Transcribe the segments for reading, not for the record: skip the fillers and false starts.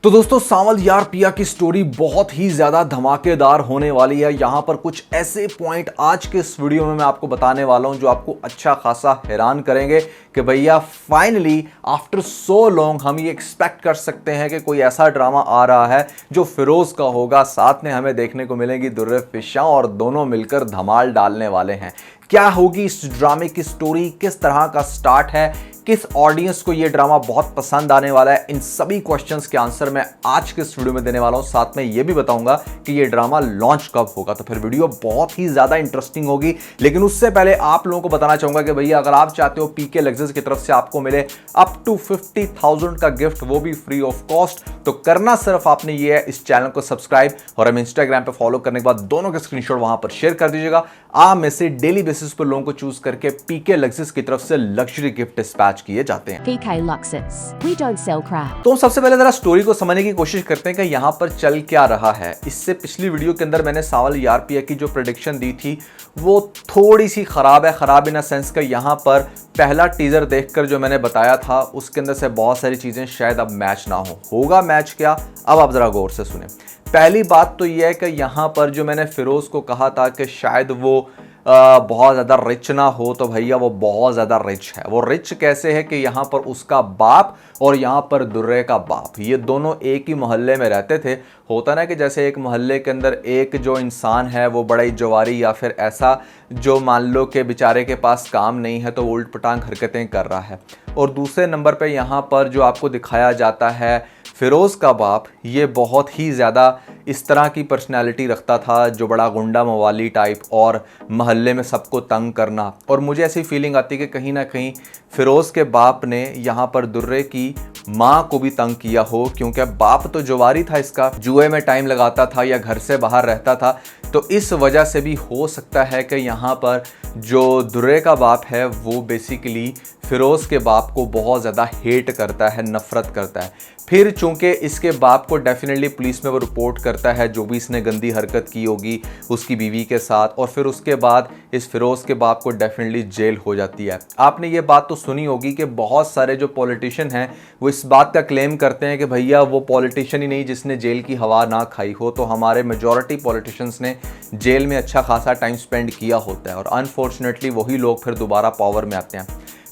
तो दोस्तों सांवल यार पिया की स्टोरी बहुत ही ज्यादा धमाकेदार होने वाली है। यहां पर कुछ ऐसे पॉइंट आज के इस वीडियो में मैं आपको बताने वाला हूं जो आपको अच्छा खासा हैरान करेंगे कि भैया फाइनली आफ्टर सो लॉन्ग हम ये एक्सपेक्ट कर सकते हैं कि कोई ऐसा ड्रामा आ रहा है जो फिरोज का होगा। साथ में हमें देखने को मिलेंगी दुर्रे फिशा और दोनों मिलकर धमाल डालने वाले हैं। क्या होगी इस ड्रामे की स्टोरी, किस तरह का स्टार्ट है, किस ऑडियंस को ये ड्रामा बहुत पसंद आने वाला है, इन सभी क्वेश्चंस के आंसर मैं आज के इस वीडियो में देने वाला हूं। साथ में ये भी बताऊंगा कि ये ड्रामा लॉन्च कब होगा, तो फिर वीडियो बहुत ही ज्यादा इंटरेस्टिंग होगी। लेकिन उससे पहले आप लोगों को बताना चाहूंगा कि भैया अगर आप चाहते हो पीके लग्जरीज की तरफ से आपको मिले अप टू 50,000 का गिफ्ट, वो भी फ्री ऑफ कॉस्ट, तो करना सिर्फ आपने ये है इस चैनल को सब्सक्राइब और हमें इंस्टाग्राम पे फॉलो करने के बाद दोनों के स्क्रीनशॉट वहां पर शेयर कर दीजिएगा। आप में से डेली बेसिस पर लोगों को चूज करके पीके लग्जरीज की तरफ से लग्जरी गिफ्ट डिस्पैच किए जाते हैं। PK Luxus. We don't sell crap. तो हम सबसे पहले जरा स्टोरी को समझने की कोशिश करते हैं कि यहाँ पर चल क्या रहा है। इससे पिछली वीडियो के अंदर मैंने सांवल यार पिया की जो प्रेडिक्शन दी थी वो थोड़ी सी खराब है। खराब इन अ सेंस का यहाँ पर पहला टीजर देखकर जो मैंने बताया था उसके अंदर से बहुत सारी चीजें शायद अब मैच ना होगा मैच क्या, अब आप जरा गौर से सुने। पहली बात तो यह है कि यहाँ पर जो मैंने फिरोज को कहा था कि शायद वो बहुत ज़्यादा रिच ना हो, तो भैया वो बहुत ज़्यादा रिच है। वो रिच कैसे है कि यहाँ पर उसका बाप और यहाँ पर दुर्रे का बाप, ये दोनों एक ही मोहल्ले में रहते थे। होता ना कि जैसे एक मोहल्ले के अंदर एक जो इंसान है वो बड़ा ही जवारी या फिर ऐसा जो मान लो कि बेचारे के पास काम नहीं है तो उल्ट पटांग हरकतें कर रहा है, और दूसरे नंबर पे यहाँ पर जो आपको दिखाया जाता है फिरोज़ का बाप, ये बहुत ही ज़्यादा इस तरह की पर्सनैलिटी रखता था जो बड़ा गुंडा मवाली टाइप और मोहल्ले में सबको तंग करना। और मुझे ऐसी फीलिंग आती है कि कहीं ना कहीं फिरोज़ के बाप ने यहाँ पर दुर्रे की माँ को भी तंग किया हो, क्योंकि बाप तो जुआरी था, इसका जुए में टाइम लगाता था या घर से बाहर रहता था, तो इस वजह से भी हो सकता है कि यहाँ पर जो दुर्रे का बाप है वो बेसिकली फिरोज़ के बाप को बहुत ज़्यादा हेट करता है, नफ़रत करता है। फिर चूंकि इसके बाप को डेफिनेटली पुलिस में वो रिपोर्ट करता है जो भी इसने गंदी हरकत की होगी उसकी बीवी के साथ, और फिर उसके बाद इस फिरोज़ के बाप को डेफिनेटली जेल हो जाती है। आपने ये बात तो सुनी होगी कि बहुत सारे जो पॉलिटिशियन हैं वो इस बात का क्लेम करते हैं कि भैया वो पॉलिटिशियन ही नहीं जिसने जेल की हवा ना खाई हो, तो हमारे मेजॉरिटी पॉलिटिशियंस ने जेल में अच्छा खासा टाइम स्पेंड किया होता है और अनफॉर्चुनेटली वही लोग फिर दोबारा पावर में आते हैं।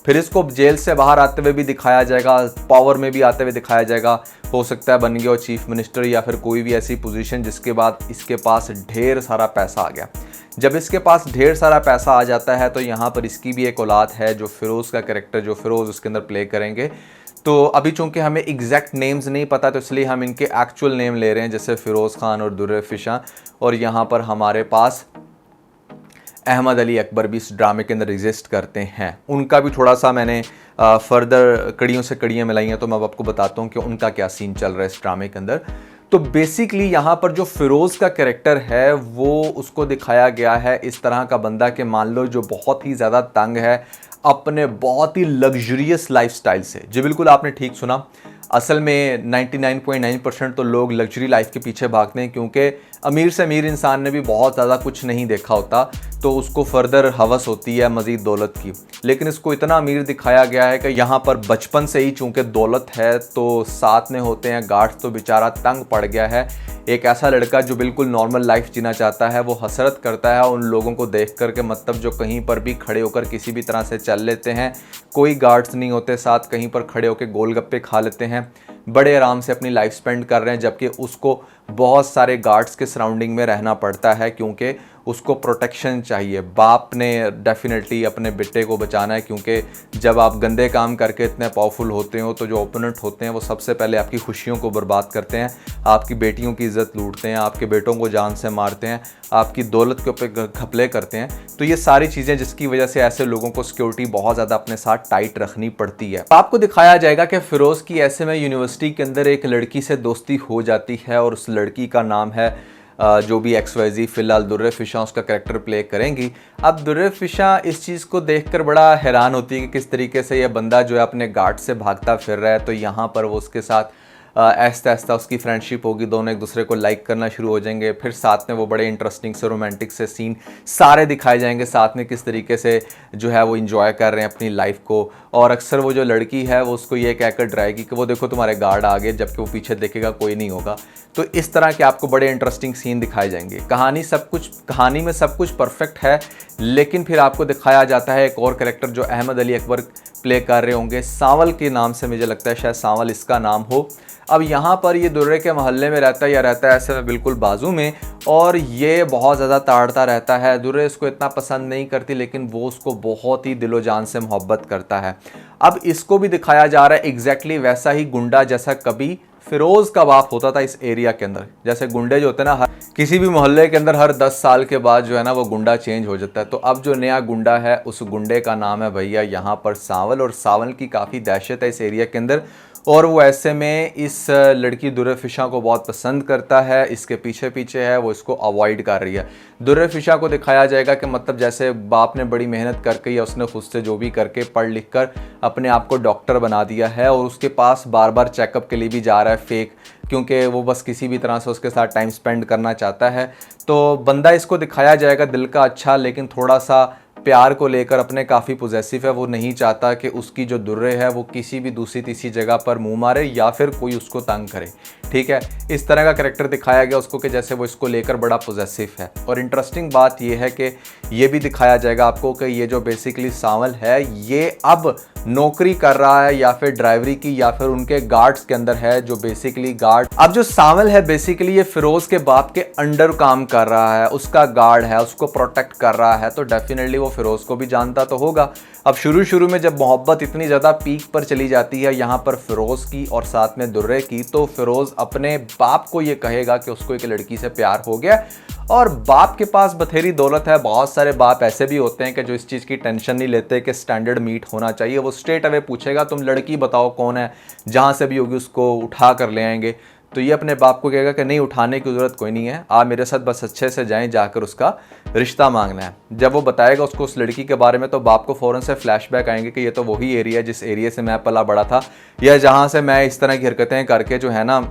फिर इसको जेल से बाहर आते हुए भी दिखाया जाएगा, पावर में भी आते हुए दिखाया जाएगा। हो सकता है बन गया चीफ मिनिस्टर या फिर कोई भी ऐसी पोजीशन जिसके बाद इसके पास ढेर सारा पैसा आ गया। जब इसके पास ढेर सारा पैसा आ जाता है तो यहाँ पर इसकी भी एक औलाद है जो फिरोज़ का कैरेक्टर जो फिरोज़ उसके अंदर प्ले करेंगे। तो अभी चूंकि हमें एग्जैक्ट नेम्स नहीं पता तो इसलिए हम इनके एक्चुअल नेम ले रहे हैं, जैसे फिरोज़ खान और दुर्रे फिशा, और यहाँ पर हमारे पास अहमद अली अकबर भी इस ड्रामे के अंदर एग्जिस्ट करते हैं। उनका भी थोड़ा सा मैंने फर्दर कड़ियों से कड़ियाँ मिलाई हैं, तो मैं अब आपको बताता हूँ कि उनका क्या सीन चल रहा है इस ड्रामे के अंदर। तो बेसिकली यहाँ पर जो फिरोज़ का कैरेक्टर है वो उसको दिखाया गया है इस तरह का बंदा कि मान लो जो बहुत ही ज़्यादा तंग है अपने बहुत ही लग्जरियस लाइफस्टाइल से। जी बिल्कुल आपने ठीक सुना, असल में 99.9% तो लोग लग्जरी लाइफ के पीछे भागते हैं क्योंकि अमीर से अमीर इंसान ने भी बहुत ज़्यादा कुछ नहीं देखा होता तो उसको फर्दर हवस होती है मज़ीद दौलत की। लेकिन इसको इतना अमीर दिखाया गया है कि यहाँ पर बचपन से ही चूँकि दौलत है तो साथ में होते हैं गार्ड्स, तो बेचारा तंग पड़ गया है। एक ऐसा लड़का जो बिल्कुल नॉर्मल लाइफ जीना चाहता है वो हसरत करता है उन लोगों को देख कर के, मतलब जो कहीं पर भी खड़े होकर किसी भी तरह से चल लेते हैं, कोई गार्ड्स नहीं होते साथ, कहीं पर खड़े होकर गोलगप्पे खा लेते हैं, बड़े आराम से अपनी लाइफ स्पेंड कर रहे हैं, जबकि उसको बहुत सारे गार्ड्स के सराउंडिंग में रहना पड़ता है क्योंकि उसको प्रोटेक्शन चाहिए। बाप ने डेफिनेटली अपने बेटे को बचाना है क्योंकि जब आप गंदे काम करके इतने पावरफुल होते हो तो जो ओपोनेंट होते हैं वो सबसे पहले आपकी खुशियों को बर्बाद करते हैं, आपकी बेटियों की इज़्ज़त लूटते हैं, आपके बेटों को जान से मारते हैं, आपकी दौलत के ऊपर घपले करते हैं। तो ये सारी चीज़ें जिसकी वजह से ऐसे लोगों को सिक्योरिटी बहुत ज़्यादा अपने साथ टाइट रखनी पड़ती है। आपको दिखाया जाएगा कि फिरोज़ की ऐसे में यूनिवर्सिटी के अंदर एक लड़की से दोस्ती हो जाती है और उस लड़की का नाम है जो भी XYZ, फिलहाल दुर्रे फिशा उसका कैरेक्टर प्ले करेंगी। अब दुर्रे फिशा इस चीज़ को देखकर बड़ा हैरान होती है कि किस तरीके से यह बंदा जो है अपने गार्ड से भागता फिर रहा है, तो यहाँ पर वो उसके साथ आहिस्ता आहिस्ता उसकी फ्रेंडशिप होगी, दोनों एक दूसरे को लाइक करना शुरू हो जाएंगे। फिर साथ में वो बड़े इंटरेस्टिंग से रोमांटिक से सीन सारे दिखाए जाएंगे, साथ में किस तरीके से जो है वो इंजॉय कर रहे हैं अपनी लाइफ को। और अक्सर वो जो लड़की है वो उसको ये कहकर डराएगी कि वो देखो तुम्हारे गार्ड आ गए, जबकि वो पीछे देखेगा कोई नहीं होगा। तो इस तरह के आपको बड़े इंटरेस्टिंग सीन दिखाए जाएंगे। कहानी में सब कुछ परफेक्ट है, लेकिन फिर आपको दिखाया जाता है एक और कैरेक्टर जो अहमद अली अकबर प्ले कर रहे होंगे, सांवल के नाम से, मुझे लगता है शायद सांवल इसका नाम हो। अब यहाँ पर ये दुर्रे के मोहल्ले में रहता है या रहता है ऐसे में बिल्कुल बाजू में, और ये बहुत ज़्यादा ताड़ता रहता है। दुर्रे इसको इतना पसंद नहीं करती, लेकिन वो उसको बहुत ही दिलो जान से मोहब्बत करता है। अब इसको भी दिखाया जा रहा है एग्जैक्टली वैसा ही गुंडा जैसा कभी फिरोज़ का बाप होता था इस एरिया के अंदर। जैसे गुंडे जो होते हैं ना, किसी भी मोहल्ले के अंदर हर 10 साल के बाद जो है ना वो गुंडा चेंज हो जाता है। तो अब जो नया गुंडा है उस गुंडे का नाम है भैया यहाँ पर सांवल, और सांवल की काफ़ी दहशत है इस एरिया के अंदर। और वो ऐसे में इस लड़की दुर्रे फिशा को बहुत पसंद करता है, इसके पीछे पीछे है, वो इसको अवॉइड कर रही है। दुर्रे फिशा को दिखाया जाएगा कि मतलब जैसे बाप ने बड़ी मेहनत करके या उसने खुद से जो भी करके पढ़ लिख कर अपने आप को डॉक्टर बना दिया है, और उसके पास बार बार चेकअप के लिए भी जा रहा है फेक, क्योंकि वो बस किसी भी तरह से उसके साथ टाइम स्पेंड करना चाहता है। तो बंदा इसको दिखाया जाएगा दिल का अच्छा, लेकिन थोड़ा सा प्यार को लेकर अपने काफ़ी पॉजेसिव है। वो नहीं चाहता कि उसकी जो दुर्रे है वो किसी भी दूसरी तीसरी जगह पर मुंह मारे या फिर कोई उसको तंग करे। ठीक है, इस तरह का कैरेक्टर दिखाया गया उसको कि जैसे वो इसको लेकर बड़ा पॉजेसिव है। और इंटरेस्टिंग बात ये है कि ये भी दिखाया जाएगा आपको कि ये जो बेसिकली सांवल है ये अब नौकरी कर रहा है या फिर ड्राइवरी की या फिर उनके गार्ड्स के अंदर है, जो बेसिकली गार्ड। अब जो सांवल है बेसिकली ये फिरोज़ के बाप के अंडर काम कर रहा है, उसका गार्ड है, उसको प्रोटेक्ट कर रहा है। तो डेफिनेटली वो फिरोज़ को भी जानता तो होगा। अब शुरू में जब मोहब्बत इतनी ज़्यादा पीक पर चली जाती है यहाँ पर फिरोज़ की और साथ में दुर्रे की, तो फिरोज़ अपने बाप को ये कहेगा कि उसको एक लड़की से प्यार हो गया। और बाप के पास बथेरी दौलत है। बहुत सारे बाप ऐसे भी होते हैं कि जो इस चीज़ की टेंशन नहीं लेते कि स्टैंडर्ड मीट होना चाहिए। वो स्ट्रेट अवे पूछेगा तुम लड़की बताओ कौन है, जहाँ से भी होगी उसको उठा कर ले आएंगे। तो ये अपने बाप को कहेगा कि नहीं, उठाने की ज़रूरत कोई नहीं है, आप मेरे साथ बस अच्छे से जाएं, जाकर उसका रिश्ता मांगना है। जब वो बताएगा उसको उस लड़की के बारे में, तो बाप को फ़ौरन से फ्लैशबैक आएंगे कि ये तो वही एरिया है जिस एरिया से मैं पला बड़ा था, या जहाँ से मैं इस तरह की हरकतें करके जो है ना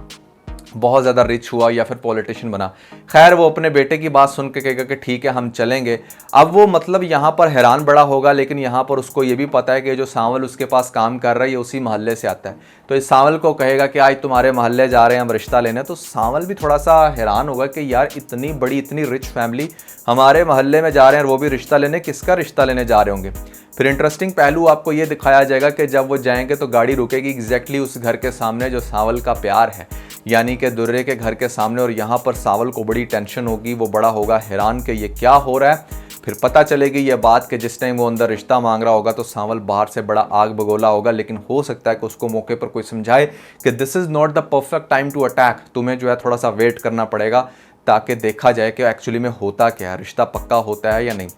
बहुत ज़्यादा रिच हुआ या फिर पॉलिटिशियन बना। खैर वो अपने बेटे की बात सुन के कहेगा कि ठीक है हम चलेंगे। अब वो मतलब यहाँ पर हैरान बड़ा होगा, लेकिन यहाँ पर उसको ये भी पता है कि जो सांवल उसके पास काम कर रहा है ये उसी मोहल्ले से आता है। तो इस सांवल को कहेगा कि आज तुम्हारे मोहल्ले जा रहे हैं हम रिश्ता लेने। तो सांवल भी थोड़ा सा हैरान होगा कि यार इतनी बड़ी इतनी रिच फैमिली हमारे मोहल्ले में जा रहे हैं और वो भी रिश्ता लेने, किसका रिश्ता लेने जा रहे होंगे। फिर इंटरेस्टिंग पहलू आपको ये दिखाया जाएगा कि जब वो जाएंगे तो गाड़ी रुकेगी एग्जैक्टली उस घर के सामने जो सांवल का प्यार है, यानी कि दुर्रे के घर के सामने। और यहाँ पर सांवल को बड़ी टेंशन होगी, वो बड़ा होगा हैरान कि ये क्या हो रहा है। फिर पता चलेगी ये बात कि जिस टाइम वो अंदर रिश्ता मांग रहा होगा तो सांवल बाहर से बड़ा आग बगोला होगा, लेकिन हो सकता है कि उसको मौके पर कोई समझाए कि this is not the perfect time to attack, तुम्हें जो है थोड़ा सा वेट करना पड़ेगा ताकि देखा जाए कि एक्चुअली में होता क्या है, रिश्ता पक्का होता है या नहीं।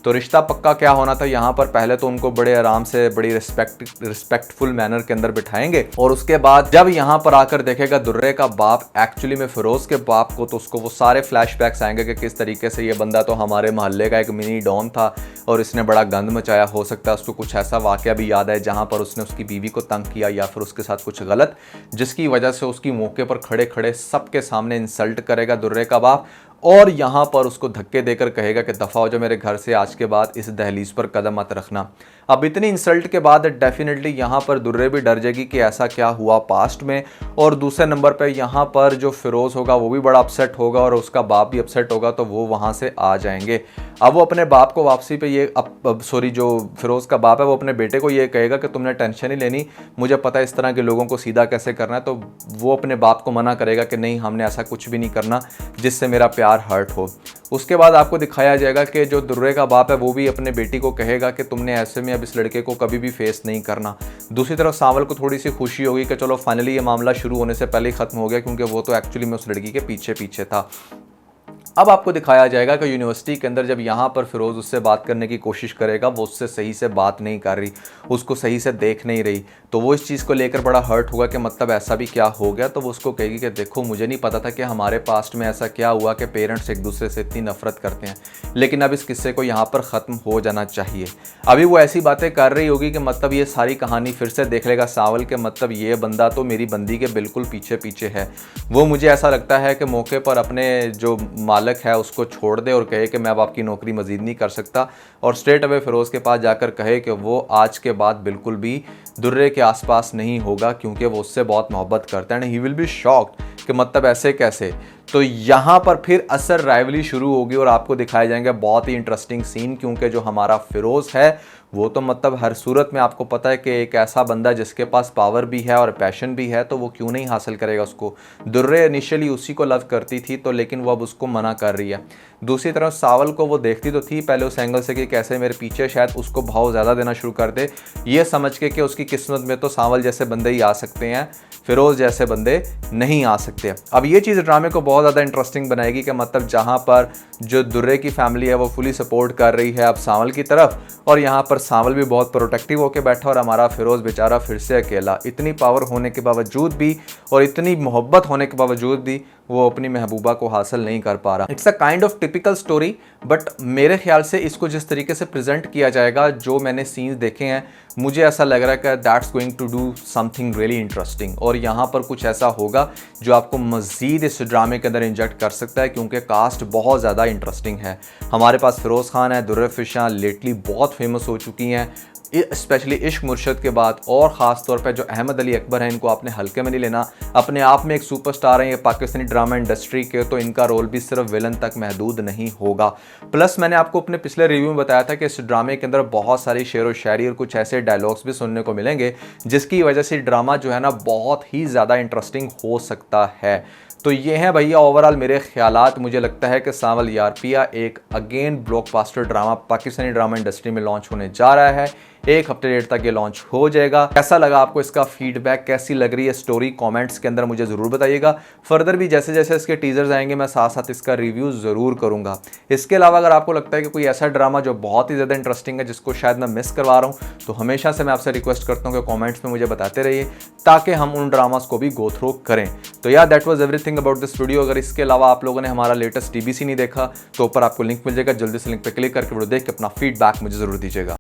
तो रिश्ता पक्का क्या होना था, यहाँ पर पहले तो उनको बड़े आराम से बड़ी रिस्पेक्टफुल मैनर के अंदर बिठाएंगे, और उसके बाद जब यहाँ पर आकर देखेगा दुर्रे का बाप एक्चुअली में फिरोज़ के बाप को, तो उसको वो सारे फ्लैशबैक्स आएंगे कि किस तरीके से ये बंदा तो हमारे मोहल्ले का एक मिनी डॉन था और इसने बड़ा गंद मचाया। हो सकता है उसको कुछ ऐसा वाकया भी याद है जहाँ पर उसने उसकी बीवी को तंग किया या फिर उसके साथ कुछ गलत, जिसकी वजह से उसकी मौके पर खड़े खड़े सबके सामने इंसल्ट करेगा दुर्रे का बाप, और यहाँ पर उसको धक्के देकर कहेगा कि दफ़ा हो जाओ मेरे घर से, आज के बाद इस दहलीज पर कदम मत रखना। अब इतनी इंसल्ट के बाद डेफिनेटली यहाँ पर दुर्रे भी डर जाएगी कि ऐसा क्या हुआ पास्ट में। और दूसरे नंबर पे यहाँ पर जो फिरोज़ होगा वो भी बड़ा अपसेट होगा और उसका बाप भी अपसेट होगा, तो वो वहाँ से आ जाएंगे। अब वो अपने बाप को वापसी पे ये जो फिरोज़ का बाप है वो अपने बेटे को ये कहेगा कि तुमने टेंशन ही लेनी, मुझे पता है इस तरह के लोगों को सीधा कैसे करना है। तो वो अपने बाप को मना करेगा कि नहीं, हमने ऐसा कुछ भी नहीं करना जिससे मेरा प्यार हर्ट हो। उसके बाद आपको दिखाया जाएगा कि जो दुर्रे का बाप है वो भी अपने बेटी को कहेगा कि तुमने ऐसे में अब इस लड़के को कभी भी फेस नहीं करना। दूसरी तरफ सांवल को थोड़ी सी खुशी होगी कि चलो फाइनली ये मामला शुरू होने से पहले ही ख़त्म हो गया, क्योंकि वो तो एक्चुअली में उस लड़की के पीछे पीछे था। अब आपको दिखाया जाएगा कि यूनिवर्सिटी के अंदर जब यहाँ पर फिरोज़ उससे बात करने की कोशिश करेगा, वो उससे सही से बात नहीं कर रही, उसको सही से देख नहीं रही, तो वो इस चीज़ को लेकर बड़ा हर्ट होगा कि मतलब ऐसा भी क्या हो गया। तो वो उसको कहेगी कि देखो मुझे नहीं पता था कि हमारे पास्ट में ऐसा क्या हुआ कि पेरेंट्स एक दूसरे से इतनी नफरत करते हैं, लेकिन अब इस किस्से को यहाँ पर ख़त्म हो जाना चाहिए। अभी वो ऐसी बातें कर रही होगी कि मतलब ये सारी कहानी फिर से देख लेगा सावल के मतलब ये बंदा तो मेरी बंदी के बिल्कुल पीछे पीछे है। वो मुझे ऐसा लगता है कि मौके पर अपने जो मालिक है उसको छोड़ दे और कहे कि मैं अब आपकी नौकरी मज़ीद नहीं कर सकता, और स्ट्रेट अवे फिरोज़ के पास जाकर कहे कि वो आज के बाद बिल्कुल भी दुर्रे के आसपास नहीं होगा क्योंकि वो उससे बहुत मोहब्बत करता है। And he will be shocked कि मतलब ऐसे कैसे। तो यहाँ पर फिर असर राइवली शुरू होगी और आपको दिखाए जाएंगे बहुत ही इंटरेस्टिंग सीन, क्योंकि जो हमारा फिरोज़ है वो तो मतलब हर सूरत में आपको पता है कि एक ऐसा बंदा जिसके पास पावर भी है और पैशन भी है, तो वो क्यों नहीं हासिल करेगा उसको। दुर्रे इनिशियली उसी को लव करती थी, तो लेकिन वो अब उसको मना कर रही है। दूसरी तरफ सावल को वो देखती तो थी पहले उस एंगल से कि कैसे मेरे पीछे शायद उसको भाव ज़्यादा देना शुरू कर दे, ये समझ के कि उसकी किस्मत में तो सावल जैसे बंदे ही आ सकते हैं, फिरोज़ जैसे बंदे नहीं आ सकते। अब ये चीज़ ड्रामे को बहुत ज़्यादा इंटरेस्टिंग बनाएगी कि मतलब जहाँ पर जो दुर्रे की फैमिली है वो फुली सपोर्ट कर रही है अब सावल की तरफ, और यहाँ पर सावल भी बहुत प्रोटेक्टिव होकर बैठा और हमारा फिरोज़ बेचारा फिर से अकेला। इतनी पावर होने के बावजूद भी और इतनी मोहब्बत होने के बावजूद भी वो अपनी महबूबा को हासिल नहीं कर पा रहा। It's a kind of typical story, but मेरे ख्याल से इसको जिस तरीके से प्रेजेंट किया जाएगा, जो मैंने सीन्स देखे हैं, मुझे ऐसा लग रहा है कि that's going to do something really interesting, और यहाँ पर कुछ ऐसा होगा जो आपको मज़ीद इस ड्रामे के अंदर इंजेक्ट कर सकता है, क्योंकि कास्ट बहुत ज़्यादा इंटरेस्टिंग है। हमारे पास फिरोज़ खान है, दुर्रे फिशा लेटली बहुत फेमस हो चुकी हैं स्पेशली इश्क मुर्शद के बाद, और ख़ास तौर पे जो अहमद अली अकबर हैं इनको आपने हल्के में नहीं लेना, अपने आप में एक सुपरस्टार हैं ये पाकिस्तानी ड्रामा इंडस्ट्री के, तो इनका रोल भी सिर्फ विलन तक महदूद नहीं होगा। प्लस मैंने आपको अपने पिछले रिव्यू में बताया था कि इस ड्रामे के अंदर बहुत सारी शेर व शायरी और कुछ ऐसे डायलॉग्स भी सुनने को मिलेंगे जिसकी वजह से ड्रामा जो है ना बहुत ही ज़्यादा इंटरेस्टिंग हो सकता है। तो ये हैं भैया ओवरऑल मेरे ख्यालात। मुझे लगता है कि सावल यार पिया एक again blockbuster drama Pakistani drama industry में लॉन्च होने जा रहा है। एक हफ्ते डेट तक ये लॉन्च हो जाएगा। कैसा लगा आपको इसका फीडबैक, कैसी लग रही है स्टोरी, कमेंट्स के अंदर मुझे ज़रूर बताइएगा। फर्दर भी जैसे जैसे इसके टीजर्स आएंगे मैं साथ साथ इसका रिव्यू ज़रूर करूँगा। इसके अलावा अगर आपको लगता है कि कोई ऐसा ड्रामा जो बहुत ही ज़्यादा इंटरेस्टिंग है जिसको शायद मैं मिस करवा रहा हूँ, तो हमेशा से मैं आपसे रिक्वेस्ट करता हूँ कि कॉमेंट्स में मुझे बताते रहिए ताकि हम उन ड्रामास को भी गो थ्रू करें। तो यार that was everything about this video. अगर इसके अलावा आप लोगों ने हमारा लेटेस्ट TBC नहीं देखा तो ऊपर आपको लिंक मिल जाएगा, जल्दी से लिंक पे क्लिक करके वीडियो देख के अपना फीडबैक मुझे ज़रूर दीजिएगा।